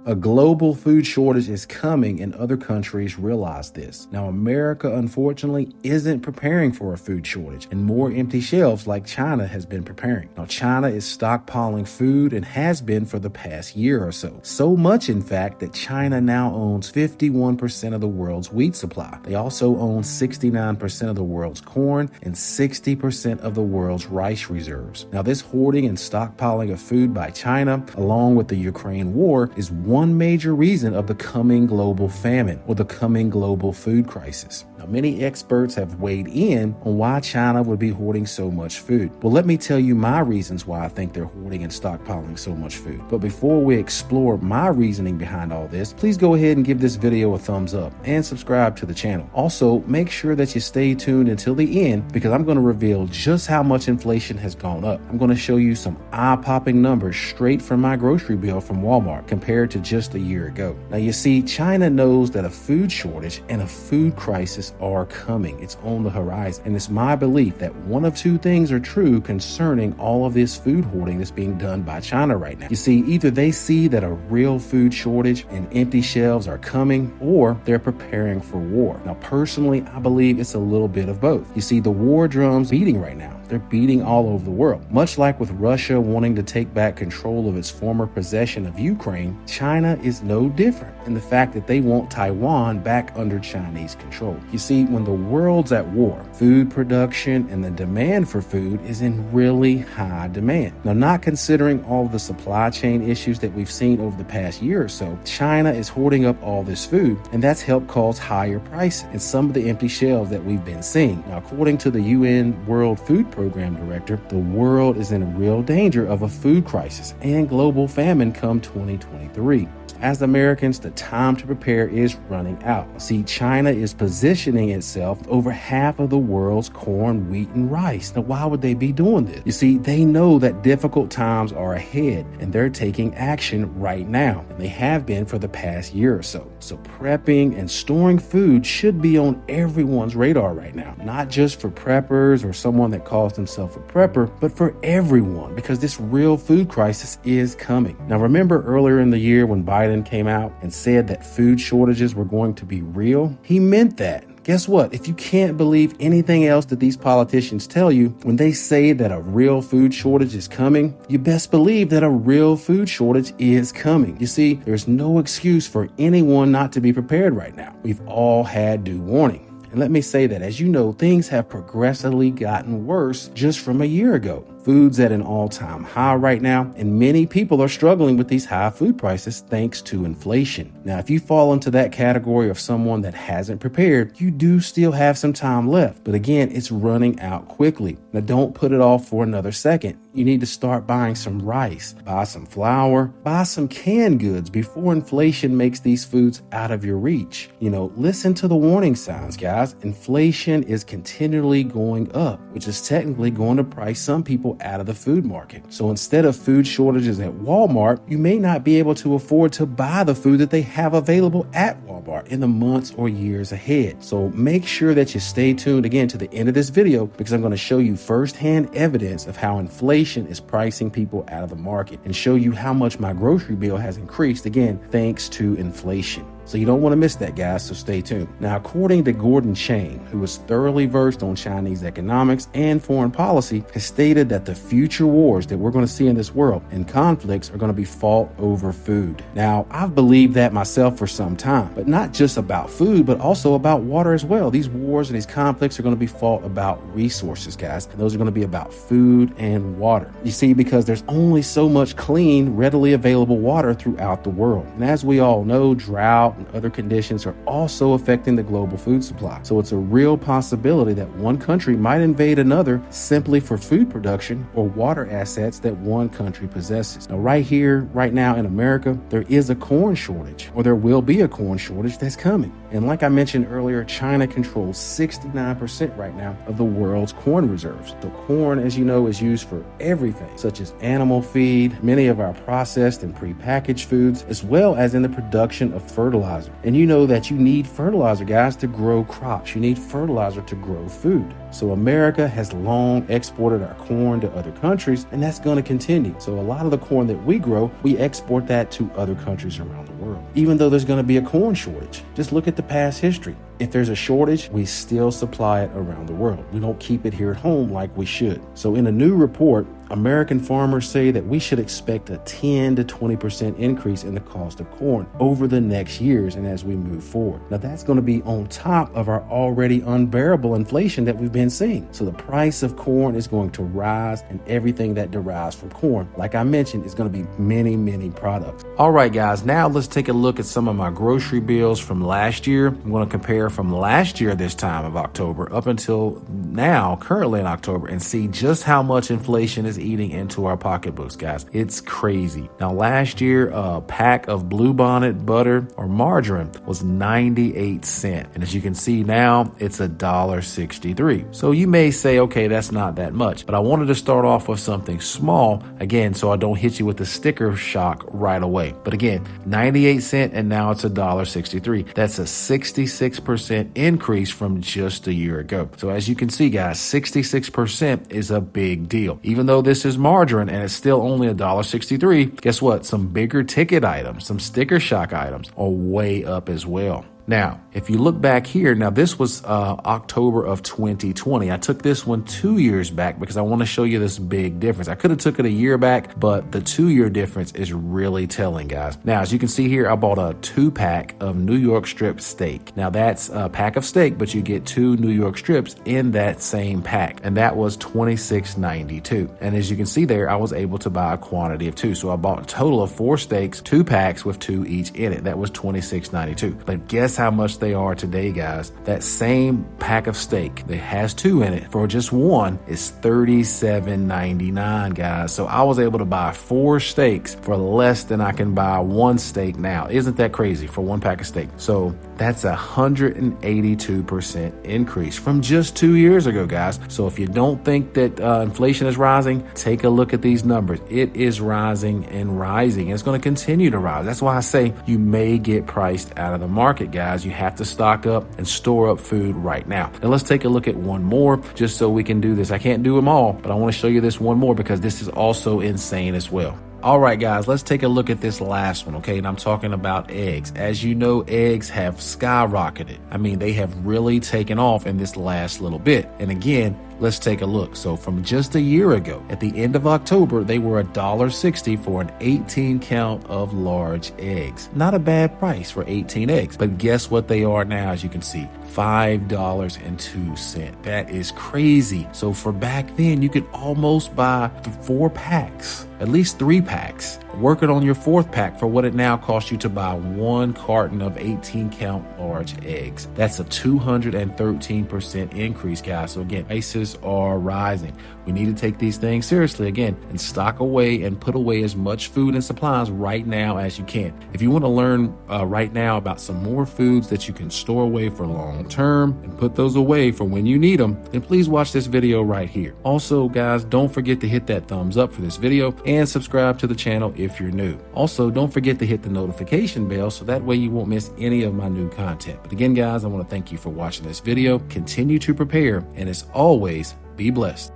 A global food shortage is coming and other countries realize this. Now, America, unfortunately, isn't preparing for a food shortage and more empty shelves like China has been preparing. Now, China is stockpiling food and has been for the past year or so. So much, in fact, that China now owns 51% of the world's wheat supply. They also own 69% of the world's corn and 60% of the world's rice reserves. Now, this hoarding and stockpiling of food by China, along with the Ukraine war, is one major reason of the coming global famine or the coming global food crisis. Now, many experts have weighed in on why China would be hoarding so much food. Well, let me tell you my reasons why I think they're hoarding and stockpiling so much food. But before we explore my reasoning behind all this, please go ahead and give this video a thumbs up and subscribe to the channel. Also, make sure that you stay tuned until the end because I'm going to reveal just how much inflation has gone up. I'm going to show you some eye-popping numbers straight from my grocery bill from Walmart compared to just a year ago. Now, you see, China knows that a food shortage and a food crisis are coming. It's on the horizon. And it's my belief that one of two things are true concerning all of this food hoarding that's being done by China right now. You see, either they see that a real food shortage and empty shelves are coming, or they're preparing for war. Now, personally, I believe it's a little bit of both. You see, the war drum's beating right now. They're beating all over the world. Much like with Russia wanting to take back control of its former possession of Ukraine, China is no different in the fact that they want Taiwan back under Chinese control. You see, when the world's at war, food production and the demand for food is in really high demand. Now, not considering all of the supply chain issues that we've seen over the past year or so, China is hoarding up all this food, and that's helped cause higher prices and some of the empty shelves that we've been seeing. Now, according to the UN World Food Program Director, the world is in real danger of a food crisis and global famine come 2023. As Americans, the time to prepare is running out. See, China is positioning itself over half of the world's corn, wheat, and rice. Now, why would they be doing this? You see, they know that difficult times are ahead, and they're taking action right now, and they have been for the past year or so. So prepping and storing food should be on everyone's radar right now, not just for preppers or someone that calls themselves a prepper, but for everyone, because this real food crisis is coming. Now, remember earlier in the year when Biden came out and said that food shortages were going to be real? He meant that. Guess what? If you can't believe anything else that these politicians tell you, when they say that a real food shortage is coming, you best believe that a real food shortage is coming. You see, there's no excuse for anyone not to be prepared right now. We've all had due warning. And let me say that, as you know, things have progressively gotten worse just from a year ago. Food's at an all-time high right now, and many people are struggling with these high food prices thanks to inflation. Now, if you fall into that category of someone that hasn't prepared, you do still have some time left. But again, it's running out quickly. Now, don't put it off for another second. You need to start buying some rice, buy some flour, buy some canned goods before inflation makes these foods out of your reach. Listen to the warning signs, guys. Inflation is continually going up, which is technically going to price some people out of the food market. So instead of food shortages at Walmart, you may not be able to afford to buy the food that they have available at Walmart in the months or years ahead. So make sure that you stay tuned again to the end of this video, because I'm going to show you firsthand evidence of how inflation is pricing people out of the market and show you how much my grocery bill has increased, again, thanks to inflation. So you don't want to miss that, guys, so stay tuned. Now, according to Gordon Chang, who is thoroughly versed on Chinese economics and foreign policy, has stated that the future wars that we're going to see in this world and conflicts are going to be fought over food. Now, I've believed that myself for some time, but not just about food, but also about water as well. These wars and these conflicts are going to be fought about resources, guys, and those are going to be about food and water. You see, because there's only so much clean, readily available water throughout the world. And as we all know, drought and other conditions are also affecting the global food supply. So it's a real possibility that one country might invade another simply for food production or water assets that one country possesses. Now, right here, right now in America, there is a corn shortage, or there will be a corn shortage that's coming. And like I mentioned earlier, China controls 69% right now of the world's corn reserves. So corn, as you know, is used for everything, such as animal feed, many of our processed and prepackaged foods, as well as in the production of fertilizer. And you know that you need fertilizer, guys, to grow crops. You need fertilizer to grow food. So America has long exported our corn to other countries, and that's going to continue. So a lot of the corn that we grow, we export that to other countries around the world. Even though there's going to be a corn shortage, just look at the past history. If there's a shortage, we still supply it around the world. We don't keep it here at home like we should. So in a new report, American farmers say that we should expect a 10 to 20% increase in the cost of corn over the next years and as we move forward. Now that's going to be on top of our already unbearable inflation that we've been seeing. So the price of corn is going to rise, and everything that derives from corn, like I mentioned, is going to be many products. All right, guys, now let's take a look at some of my grocery bills from last year. I'm going to compare from last year this time of October up until now, currently in October, and see just how much inflation is eating into our pocketbooks, guys. It's crazy. Now, last year, a pack of Bluebonnet butter or margarine was 98 cents. And as you can see now, it's $1.63. So you may say, okay, that's not that much, but I wanted to start off with something small, again, so I don't hit you with the sticker shock right away. But again, 98 cents and now it's $1.63. That's a 66% increase from just a year ago. So as you can see, guys, 66% is a big deal. Even though this is margarine and it's still only $1.63, guess what? Some bigger ticket items, some sticker shock items are way up as well. Now, if you look back here, now this was October of 2020. I took this one 2 years back because I want to show you this big difference. I could have took it a year back, but the 2-year difference is really telling, guys. Now, as you can see here, I bought a 2-pack of New York strip steak. Now that's a pack of steak, but you get 2 New York strips in that same pack. And that was $26.92. And as you can see there, I was able to buy a quantity of 2. So I bought a total of 4 steaks, 2 packs with 2 each in it. That was $26.92. But guess how much they are today, guys? That same pack of steak that has 2 in it for just 1 is $37.99, guys. So I was able to buy 4 steaks for less than I can buy 1 steak now. Isn't that crazy for 1 pack of steak? So that's 182% increase from just 2 years ago, guys. So if you don't think that inflation is rising, take a look at these numbers. It is rising and rising. It's going to continue to rise. That's why I say you may get priced out of the market, guys. You have to stock up and store up food right now. Now let's take a look at one more just so we can do this. I can't do them all, but I want to show you this one more because this is also insane as well. All right, guys, let's take a look at this last one, okay? And I'm talking about eggs. As you know, eggs have skyrocketed. I mean, they have really taken off in this last little bit. And again, let's take a look. So from just a year ago, at the end of October, they were $1.60 for an 18 count of large eggs. Not a bad price for 18 eggs. But guess what they are now, as you can see? $5.02. That is crazy. So for back then, you could almost buy 4 packs, at least 3 packs. Working on your 4th pack for what it now costs you to buy 1 carton of 18 count large eggs. That's a 213% increase, guys. So again, prices are rising. We need to take these things seriously again and stock away and put away as much food and supplies right now as you can. If you want to learn right now about some more foods that you can store away for long term and put those away for when you need them, then please watch this video right here. Also, guys, don't forget to hit that thumbs up for this video and subscribe to the channel if you're new. Also, don't forget to hit the notification bell so that way you won't miss any of my new content. But again, guys, I want to thank you for watching this video. Continue to prepare, and as always, be blessed.